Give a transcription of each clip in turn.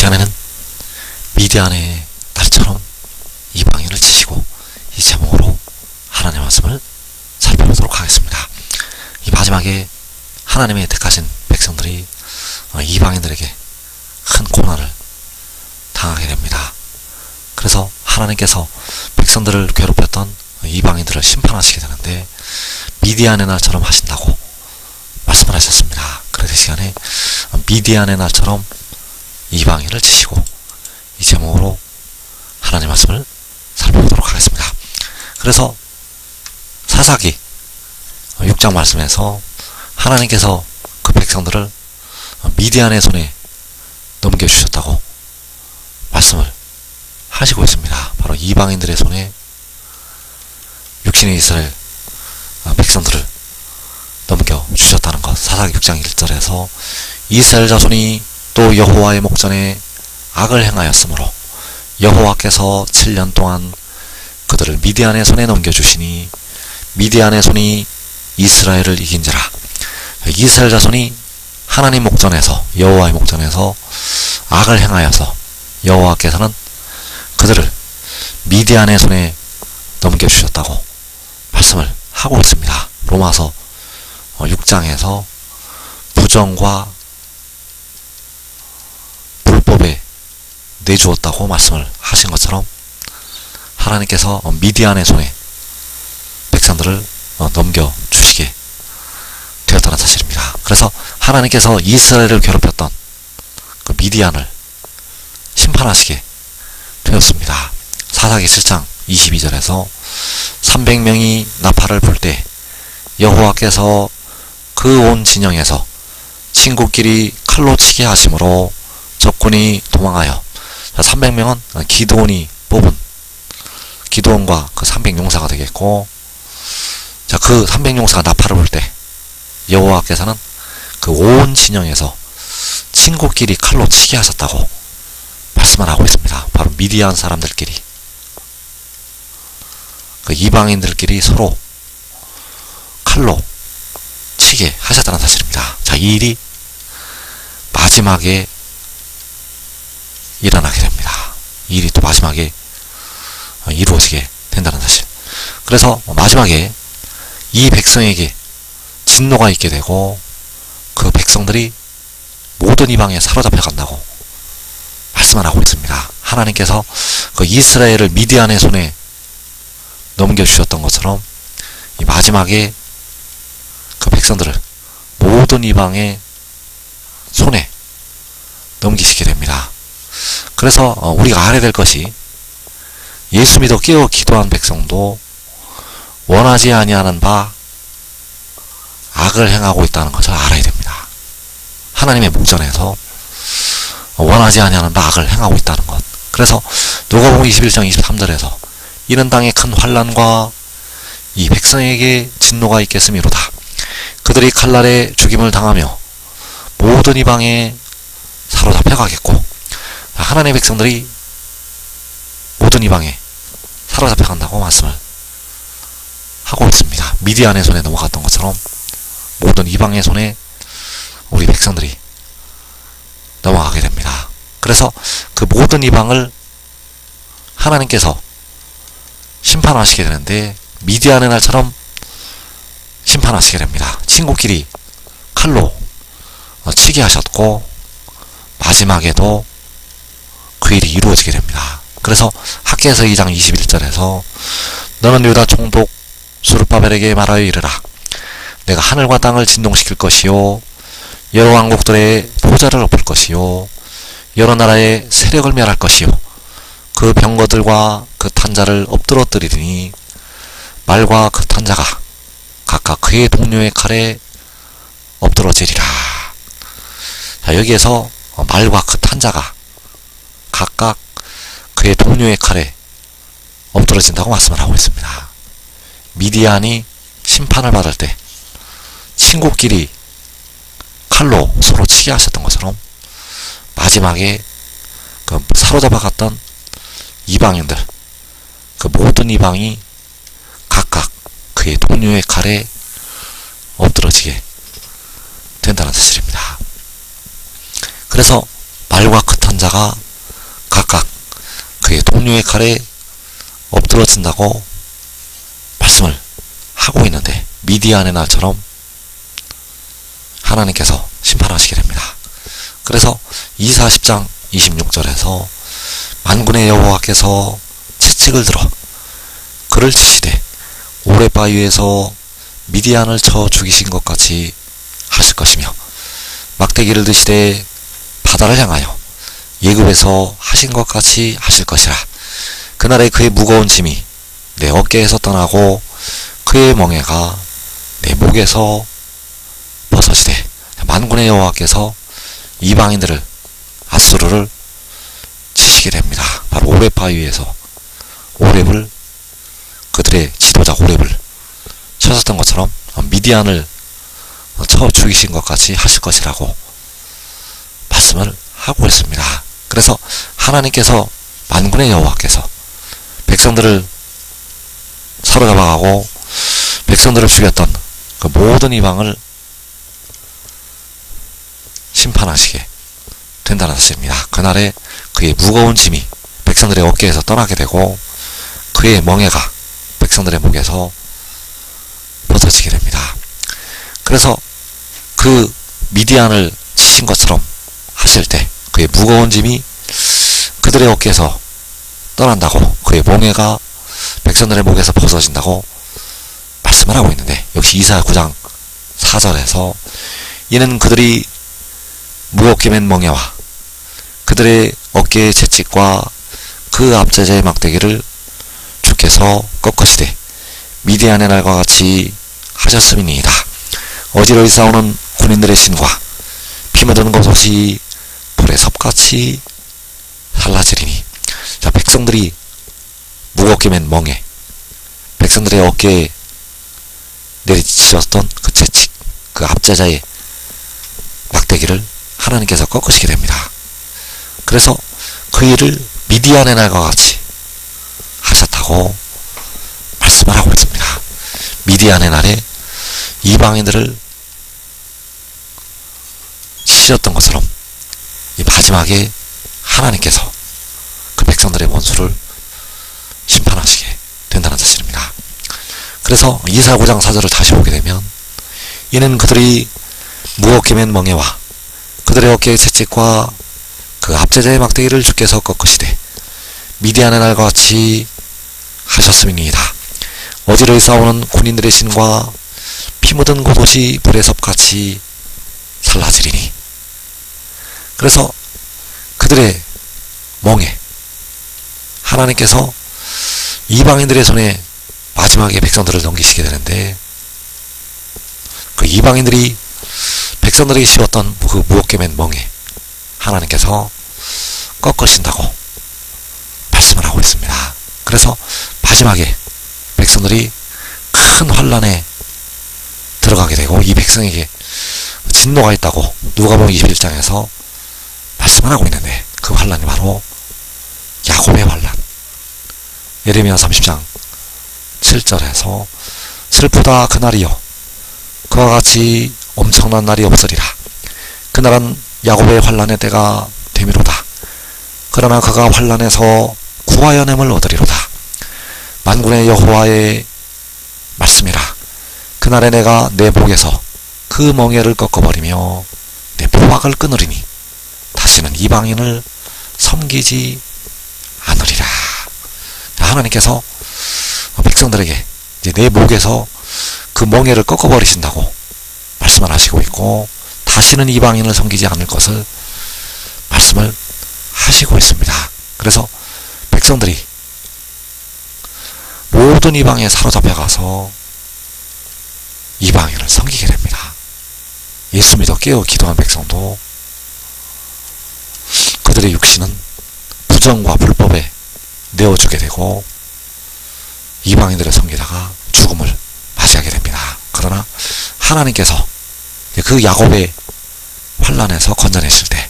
시간에는 미디안의 날처럼 이방인을 치시고 이 제목으로 하나님의 말씀을 살펴보도록 하겠습니다. 이 마지막에 하나님의 택하신 백성들이 이방인들에게 큰 고난을 당하게 됩니다. 그래서 하나님께서 백성들을 괴롭혔던 이방인들을 심판하시게 되는데 미디안의 날처럼 하신다고 말씀을 하셨습니다. 그래서 이 시간에 미디안의 날처럼 이방인을 치시고 이 제목으로 하나님의 말씀을 살펴보도록 하겠습니다. 그래서 사사기 6장 말씀에서 하나님께서 그 백성들을 미디안의 손에 넘겨주셨다고 말씀을 하시고 있습니다. 바로 이방인들의 손에 육신의 이스라엘 백성들을 넘겨주셨다는 것. 사사기 6장 1절에서 이스라엘 자손이 또 여호와의 목전에 악을 행하였으므로 여호와께서 7년 동안 그들을 미디안의 손에 넘겨주시니 미디안의 손이 이스라엘을 이긴지라. 이스라엘 자손이 하나님 목전에서 여호와의 목전에서 악을 행하여서 여호와께서는 그들을 미디안의 손에 넘겨주셨다고 말씀을 하고 있습니다. 로마서 6장에서 부정과 불법에 내주었다고 말씀을 하신 것처럼 하나님께서 미디안의 손에 백성들을 넘겨주시게 되었다는 사실입니다. 그래서 하나님께서 이스라엘을 괴롭혔던 그 미디안을 심판하시게 되었습니다. 사사기 7장 22절에서 300명이 나팔을 불 때 여호와께서 그 온 진영에서 친구끼리 칼로 치게 하심으로 적군이 도망하여 300명은 기드온이 뽑은 기드온과 그 300용사가 되겠고, 자, 그 300용사가 나팔을 불 때 여호와께서는 그 온 진영에서 친구끼리 칼로 치게 하셨다고 말씀을 하고 있습니다. 바로 미디안 사람들끼리, 그 이방인들끼리 서로 칼로 치게 하셨다는 사실입니다. 자, 이 일이 마지막에 일어나게 됩니다. 이 일이 또 마지막에 이루어지게 된다는 사실. 그래서 마지막에 이 백성에게 진노가 있게 되고 그 백성들이 모든 이방에 사로잡혀 간다고 말씀을 하고 있습니다. 하나님께서 그 이스라엘을 미디안의 손에 넘겨주셨던 것처럼 이 마지막에 그 백성들을 모든 이방의 손에 넘기시게 됩니다. 그래서 우리가 알아야 될 것이, 예수 믿어 깨어 기도한 백성도 원하지 아니하는 바 악을 행하고 있다는 것을 알아야 됩니다. 하나님의 목전에서 원하지 아니하는 바 악을 행하고 있다는 것. 그래서 누가복음 21장 23절에서 이런 땅에 큰 환난과 이 백성에게 진노가 있겠음이로다. 그들이 칼날에 죽임을 당하며 모든 이방에 사로잡혀 가겠고, 하나님의 백성들이 모든 이방에 사로잡혀 간다고 말씀을 하고 있습니다. 미디안의 손에 넘어갔던 것처럼 모든 이방의 손에 우리 백성들이 넘어가게 됩니다. 그래서 그 모든 이방을 하나님께서 심판하시게 되는데 미디안의 날처럼 심판하시게 됩니다. 친구끼리 칼로 치게 하셨고 마지막에도 그 일이 이루어지게 됩니다. 그래서 학개서 2장 21절에서 너는 유다 총독 스룹바벨에게 말하여 이르라. 내가 하늘과 땅을 진동시킬 것이요 여러 왕국들의 보좌를 엎을 것이요 여러 나라의 세력을 멸할 것이요 그 병거들과 그 탄자를 엎드러뜨리리니 말과 그 탄자가 각각 그의 동료의 칼에 엎드러지리라. 자, 여기에서 말과 그 탄자가 각각 그의 동료의 칼에 엎드러진다고 말씀을 하고 있습니다. 미디안이 심판을 받을 때 친구끼리 칼로 서로 치게 하셨던 것처럼 마지막에 그 사로잡아갔던 이방인들, 그 모든 이방이 각각 그의 동료의 칼에 엎드러지게 된다는 사실입니다. 그래서 말과 긋한 자가 각각 그의 동료의 칼에 엎드러진다고 말씀을 하고 있는데, 미디안의 날처럼 하나님께서 심판하시게 됩니다. 그래서 이사 10장 26절에서 만군의 여호와께서 채찍을 들어 그를 치시되 오레바 위에서 미디안을 쳐 죽이신 것 같이 하실 것이며, 막대기를 드시되 바다를 향하여 예굽에서 하신 것 같이 하실 것이라. 그날에 그의 무거운 짐이 내 어깨에서 떠나고 그의 멍에가 내 목에서 벗어지되, 만군의 여호와께서 이방인들을, 아수르를 치시게 됩니다. 바로 오레바 위에서 오렙을, 그들의 지도자 오렙을 쳐셨던 것처럼 미디안을 쳐 죽이신 것까지 하실 것이라고 말씀을 하고 있습니다. 그래서 하나님께서, 만군의 여호와께서 백성들을 사로잡아가고 백성들을 죽였던 그 모든 이방을 심판하시게 된다는 사실입니다. 그날에 그의 무거운 짐이 백성들의 어깨에서 떠나게 되고 그의 멍에가 백성들의 목에서 벗어지게 됩니다. 그래서 그 미디안을 치신 것처럼 하실 때 그의 무거운 짐이 그들의 어깨에서 떠난다고, 그의 멍에가 백성들의 목에서 벗어진다고 말씀을 하고 있는데, 역시 이사야 9장 4절에서 이는 그들이 무겁게 맨 멍에와 그들의 어깨의 채찍과 그 앞제자의 막대기를 주께서 꺾으시되 미디안의 날과 같이 하셨음이니이다. 어지러이 싸우는 군인들의 신과 피 묻은 곳이 불의 섭같이 살라지리니. 자, 백성들이 무겁게 맨 멍에, 백성들의 어깨에 내리치셨던 그 채찍, 그 앞제자의 막대기를 하나님께서 꺾으시게 됩니다. 그래서 그 일을 미디안의 날과 같이 하셨다고 말씀을 하고 있습니다. 미디안의 날에 이방인들을 치셨던 것처럼 이 마지막에 하나님께서 그 백성들의 원수를 심판하시게 된다는 사실입니다. 그래서 이사야 9장 4절을 다시 보게 되면 이는 그들이 무겁게 맨 멍에와 그들의 어깨의 채찍과 그 앞제자의 막대기를 주께서 꺾으시되 미디안의 날과 같이 하셨음이니이다. 어지러이 싸우는 군인들의 신과 피 묻은 곳이 불의 섭같이 살라지리니. 그래서 그들의 멍에 하나님께서 이방인들의 손에 마지막에 백성들을 넘기시게 되는데, 그 이방인들이 백성들에게 씌웠던 그 무겁게 맨 멍에 하나님께서 꺾으신다고 말씀을 하고 있습니다. 그래서 마지막에 백성들이 큰 환란에 들어가게 되고 이 백성에게 진노가 있다고 누가복음 21장에서 말씀을 하고 있는데, 그 환란이 바로 야곱의 환란. 예레미야 30장 7절에서 슬프다 그날이요 그와 같이 엄청난 날이 없으리라. 그날은 야곱의 환란의 때가 되미로다. 그러나 그가 환란에서 구하여냄을 얻으리로다. 만군의 여호와의 말씀이라. 그날에 내가 내 목에서 그 멍에를 꺾어버리며 내 포박을 끊으리니 다시는 이방인을 섬기지 않으리라. 하나님께서 백성들에게 이제 내 목에서 그 멍에를 꺾어버리신다고 말씀을 하시고 있고, 다시는 이방인을 섬기지 않을 것을 말씀을 하시고 있습니다. 그래서 백성들이 모든 이방에 사로잡혀가서 이방인을 섬기게 됩니다. 예수 믿어 깨어 기도한 백성도 그들의 육신은 부정과 불법에 내어주게 되고 이방인들을 섬기다가 죽음을 맞이하게 됩니다. 그러나 하나님께서 그 야곱의 환란에서 건져내실 때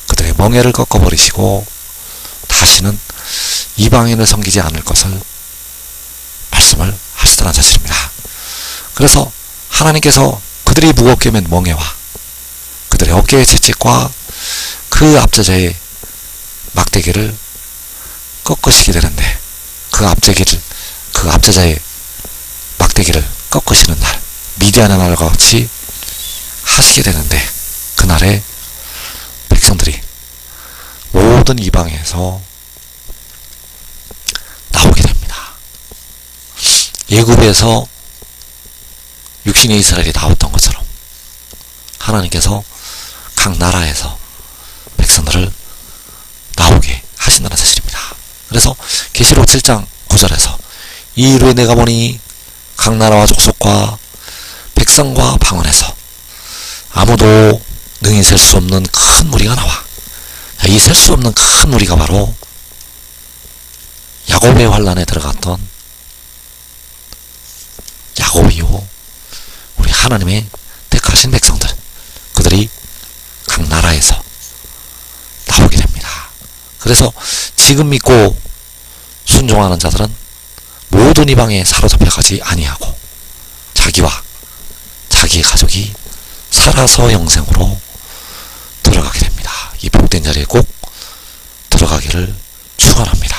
그들의 멍에를 꺾어버리시고 다시는 이방인을 섬기지 않을 것을 말씀을 하시더란 사실입니다. 그래서 하나님께서 그들이 무겁게 맨 멍에와 그들의 어깨의 채찍과 그 압제자의 막대기를 꺾으시게 되는데, 그 압제자의 막대기를 꺾으시는 날, 미디안의 날과 같이 하시게 되는데, 그날에 백성들이 모든 이방에서 나오게 됩니다. 애굽에서 육신의 이스라엘이 나왔던 것처럼 하나님께서 각 나라에서 백성들을 나오게 하신다는 사실입니다. 그래서 계시록 7장 9절에서 이후에 내가 보니 각 나라와 족속과 백성과 방언에서 아무도 능히 셀 수 없는 큰 무리가 나와. 이 셀 수 없는 큰 무리가 바로 야곱의 환란에 들어갔던 야곱이요, 우리 하나님의 택하신 백성들, 그들이 각 나라에서 나오게 됩니다. 그래서 지금 믿고 순종하는 자들은 모든 이방에 사로잡혀가지 아니하고 자기와 자기의 가족이 살아서 영생으로 들어가게 됩니다. 이 복된 자리에 꼭 들어가기를 축원합니다.